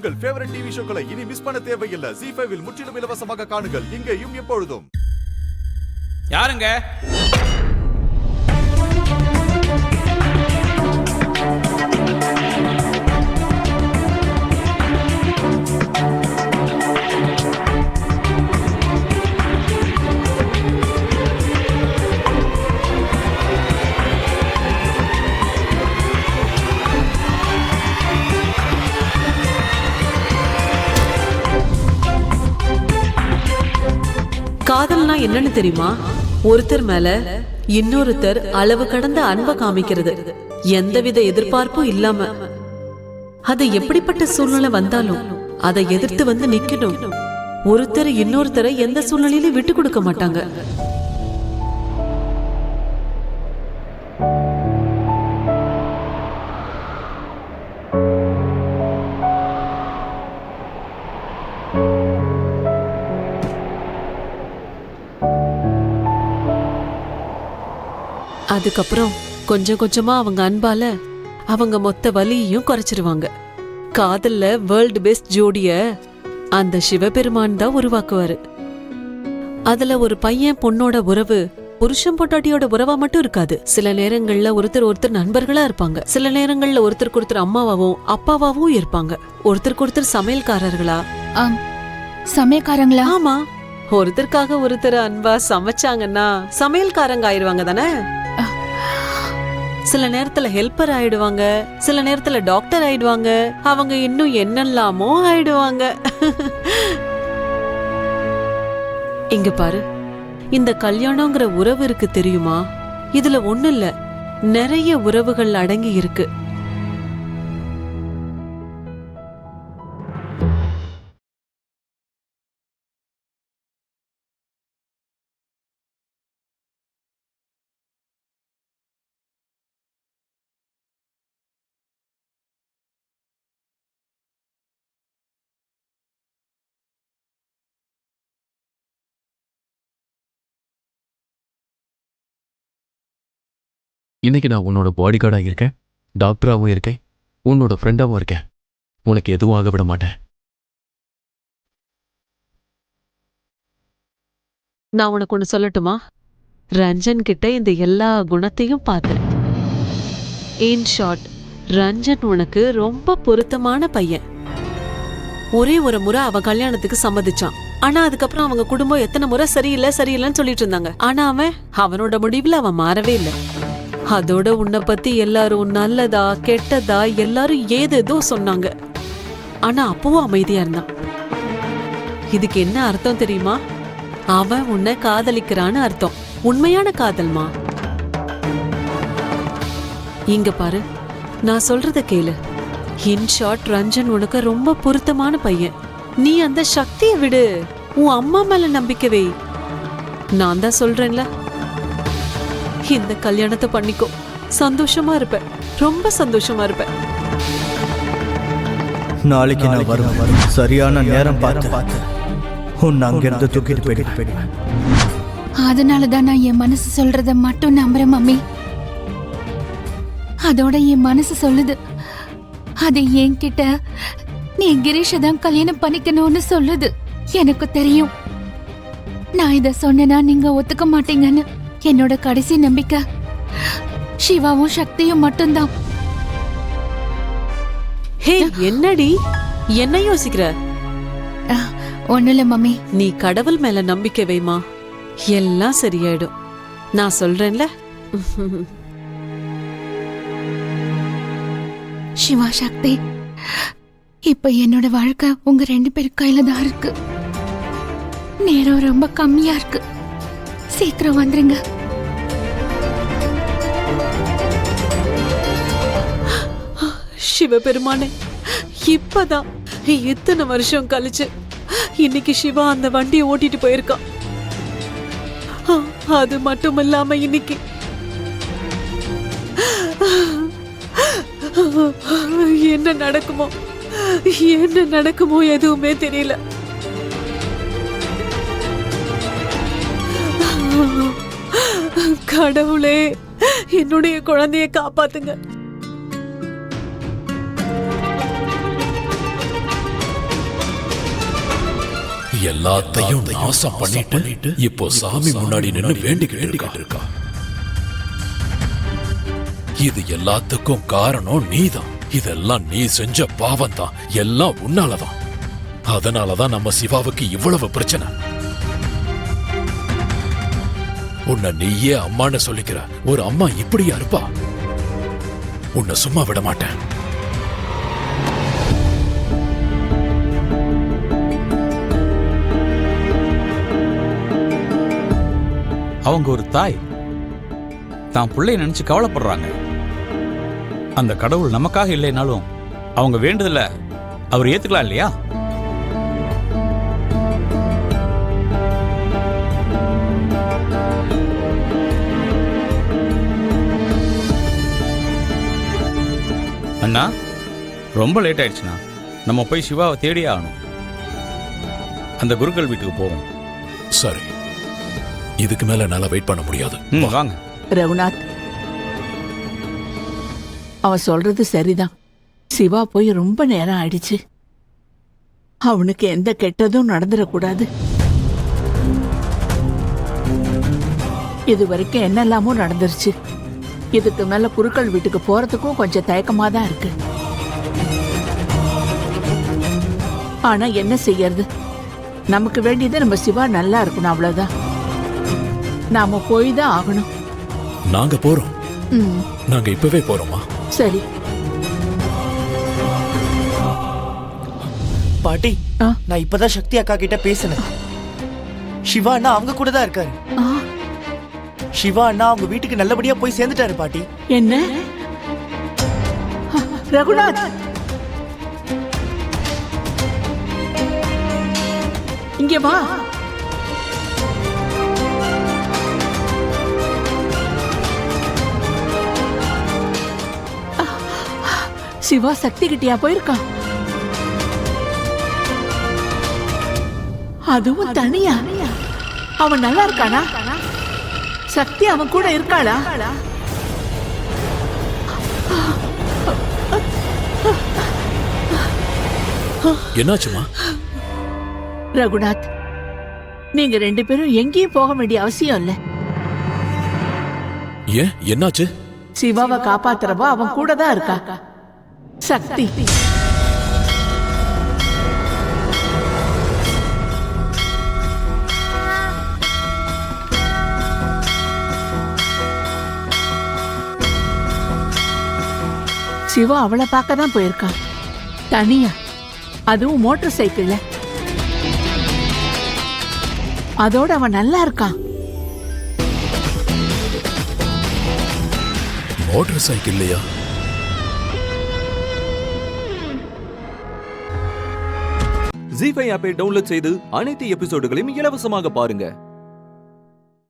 உங்கள் favourite TV ஷோக்களை இனி miss பண்ண தேவையில்லை. ZEE5 இல் முற்றிலும் இலவசமாக காணுங்கள். இங்கேயும் எப்பொழுதும். யாருங்க? காதல்னா என்னன்னு தெரியுமா? ஒருத்தர் மேல இன்னொருத்தர் அளவு கடந்த அன்பை காமிக்கிறது, எந்தவித எதிர்பார்ப்பும் இல்லாம. அது எப்படிப்பட்ட சூழ்நிலை வந்தாலும் அதை எதிர்த்து வந்து நிக்கணும். ஒருத்தர் இன்னொருத்தரை எந்த சூழ்நிலையிலும் விட்டு கொடுக்க மாட்டாங்க. அதுக்கப்புறம் கொஞ்சம் கொஞ்சமா அவங்க அன்பால அவங்க மொத்த வலியையும் குறைச்சிருவாங்க. காதல்ல வேர்ல்டு பெஸ்ட் ஜோடிய அந்த சிவபெருமான் தான் உருவாக்குவாரு. அதுல ஒரு பையன் பொண்ணோட உறவு புருஷன் பொண்டாட்டியோட உறவா மட்டும் இருக்காது. சில நேரங்கள்ல ஒருத்தர் நண்பர்களா இருப்பாங்க. சில நேரங்கள்ல ஒருத்தருக்கு ஒருத்தர் அம்மாவாவும் அப்பாவாவும் இருப்பாங்க. ஒருத்தருக்கு ஒருத்தர் சமையல்காரர்களா. சமையல்காரங்களா? ஆமா, ஒருத்தருக்காக ஒருத்தர் அன்பா சமைச்சாங்கன்னா சமையல்காரங்க ஆயிடுவாங்க தானே. சில நேரத்துல ஹெல்ப்பர் ஆயிடுவாங்க, சில நேரத்துல டாக்டர் ஆயிடுவாங்க, அவங்க இன்னும் என்னெல்லாமோ ஆயிடுவாங்க. இங்க பாரு, இந்த கல்யாணங்கிற உறவு இருக்கு தெரியுமா? இதுல ஒண்ணு இல்ல, நிறைய உறவுகள் அடங்கி இருக்கு. இன்னைக்கு நான் உன்னோட பாடி கார்டாக இருக்கேன், டாக்டராகவும் இருக்கேன், உன்னோட ஃப்ரெண்டாகவும் இருக்கேன். உனக்கு எதுவும் ஆக விட மாட்டேன். நான் உனக்கு ஒண்ணு சொல்லட்டுமா? ரஞ்சன் கிட்ட இந்த எல்லா குணத்தையும் பார்த்தேன். இன் ஷார்ட், ரஞ்சன் உனக்கு ரொம்ப பொருத்தமான பையன். ஒரே ஒரு முறை அவன் கல்யாணத்துக்கு சம்மதிச்சான். ஆனா அதுக்கப்புறம் அவங்க குடும்பம் எத்தனை முறை சரியில்லைன்னு சொல்லிட்டு இருந்தாங்க. ஆனா அவனோட முடிவுல அவன் மாறவே இல்லை. அதோட உன்னை பத்தி எல்லாரும் நல்லதா கெட்டதா எல்லாரும் ஏதேதோ சொன்னாங்க. ஆனா அப்பவும் அமைதியா இருந்தான். இதுக்கு என்ன அர்த்தம் தெரியுமா? அவன் உன்னை காதலிக்கிறான்னு அர்த்தம். உண்மையான காதல்மா. இங்க பாரு, நான் சொல்றத கேளு. இன் ஷார்ட், ரஞ்சன் உனக்கு ரொம்ப பொருத்தமான பையன். நீ அந்த சக்தியை விடு, உன் அம்மா மேல நம்பிக்கை வை. நான் தான் சொல்றேன்ல, இந்த கல்யாணத்தை பண்ணிக்கோ. சந்தோஷமா இருப்பேன், ரொம்ப சந்தோஷமா இருப்பேன். நாளைக்கு நான் வருவேன். சரியான நேரம் பார்த்து உன்னை அங்கிருந்து தூக்கிட்டு போயிடுவேன். அதனாலதான் நான் என் மனசு சொல்றத மட்டும் நம்புறேன் மம்மி. அதோட என் மனசு சொல்லுது, அது என்கிட்ட நீ கிரீஷ தான் கல்யாணம் பண்ணிக்கணும்னு சொல்லுது. எனக்கு தெரியும், நான் இத சொன்னா நீங்க ஒத்துக்க மாட்டீங்கன்னு. என்னோட கடைசி நம்பிக்கை சிவாவும் சக்தியும் மட்டும்தான். ஹே, என்னடி என்ன யோசிக்கிற? ஒண்ணு இல்ல மம்மி. நீ கடவுள் மேல நம்பிக்கை வைமா, எல்லாம் சரியாயிடும். நான் சொல்றேன்ல. சிவா, சக்தி, இப்ப என்னோட வாழ்க்கை உங்க 2 பேர் கையில தான் இருக்கு. நேரம் ரொம்ப கம்மியா இருக்கு. சீக்கிரம் வந்துருங்க. சிவபெருமானே, இப்பதான் இத்தனை வருஷம் கழிச்சு இன்னைக்கு சிவா அந்த வண்டியை ஓட்டிட்டு போயிருக்கான். அது மட்டும் இல்லாம இன்னைக்கு என்ன நடக்குமோ எதுவுமே தெரியல. கடவுளே, என்னுடைய குழந்தைய காப்பாத்துங்க. எல்லாத்தையும் நாசம் பண்ணிட்டு இப்போ சாமி முன்னாடி நின்னு வேண்டிக்கிட்டு இருக்கா. இது எல்லாத்துக்கும் காரணம் நீதான். இதெல்லாம் நீ செஞ்ச பாவம் தான். எல்லாம் உன்னாலதான். அதனாலதான் நம்ம சிவாவுக்கு இவ்வளவு பிரச்சனை. உன்னை நீயே அம்மான்னு சொல்லிக்கிற ஒரு அம்மா இப்படியா இருப்பா? உன்னை சும்மா விட மாட்டேன். அவங்க ஒரு தாய் தான் பிள்ளைய நினைச்சு கவலைப்படுறாங்க. அந்த கடவுள் நமக்காக இல்லைனாலும் அவங்க வேண்டுதல அவர் ஏத்துக்கலாம் இல்லையா? அண்ணா, ரொம்ப லேட் ஆயிடுச்சுண்ணா. நம்ம போய் சிவாவை தேடியே ஆகணும். அந்த குருக்கள் வீட்டுக்கு போவோம். சரி, இதுக்கு மேல என்னால வெயிட் பண்ண முடியாது. வாங்க. ரகுநாத், அவன் சொல்றது சரிதான். சிவா போய் ரொம்ப நேரம் ஆயிடுச்சு. அவனுக்கு எந்த கெட்டதும் நடந்துடக்கூடாது. இது வரைக்கும் என்னெல்லாமோ நடந்துருச்சு. இதுக்கு மேல குருக்கள் வீட்டுக்கு போறதுக்கும் கொஞ்சம் தயக்கமா தான் இருக்கு. ஆனா என்ன செய்யறது? நமக்கு வேண்டியது நம்ம சிவா நல்லா இருக்கணும், அவ்வளவுதான். நாம போய் தான் ஆகணும். நாங்க போறோம். நாங்க இப்பவே போறோமா? சரி. பாட்டி, நான் இப்பதான் சக்தி அக்கா கிட்ட பேசினேன். சிவா அண்ணா அவங்க கூட தான் இருக்காரு. சிவா அண்ணா அவங்க வீட்டுக்கு நல்லபடியா போய் சேர்ந்துட்டாரு பாட்டி. என்ன? ரகுநாத், இங்க வா. சிவா சக்தி கிட்டியா போயிருக்கான்? அதுவும் தனியா? அவன் நல்லா இருக்கானா? சக்தி அவன் கூட இருக்காளா? என்னாச்சுமா? ரகுநாத், நீங்க ரெண்டு பேரும் எங்கேயும் போக வேண்டிய அவசியம் இல்ல. ஏன், என்னாச்சு? சிவாவை காப்பாத்துறவா அவன் கூட தான் இருக்கா, சக்தி. சிவா அவளை பார்க்க தான் போயிருக்கான், தனியா, அதுவும் மோட்டார் சைக்கிள்ல. அதோட அவன் நல்லா இருக்கான். மோட்டார் சைக்கிள்லையா? ஜீ5 ஆப்பை டவுன்லோட் செய்து அனைத்து எபிசோடுகளையும் இலவசமாக பாருங்க.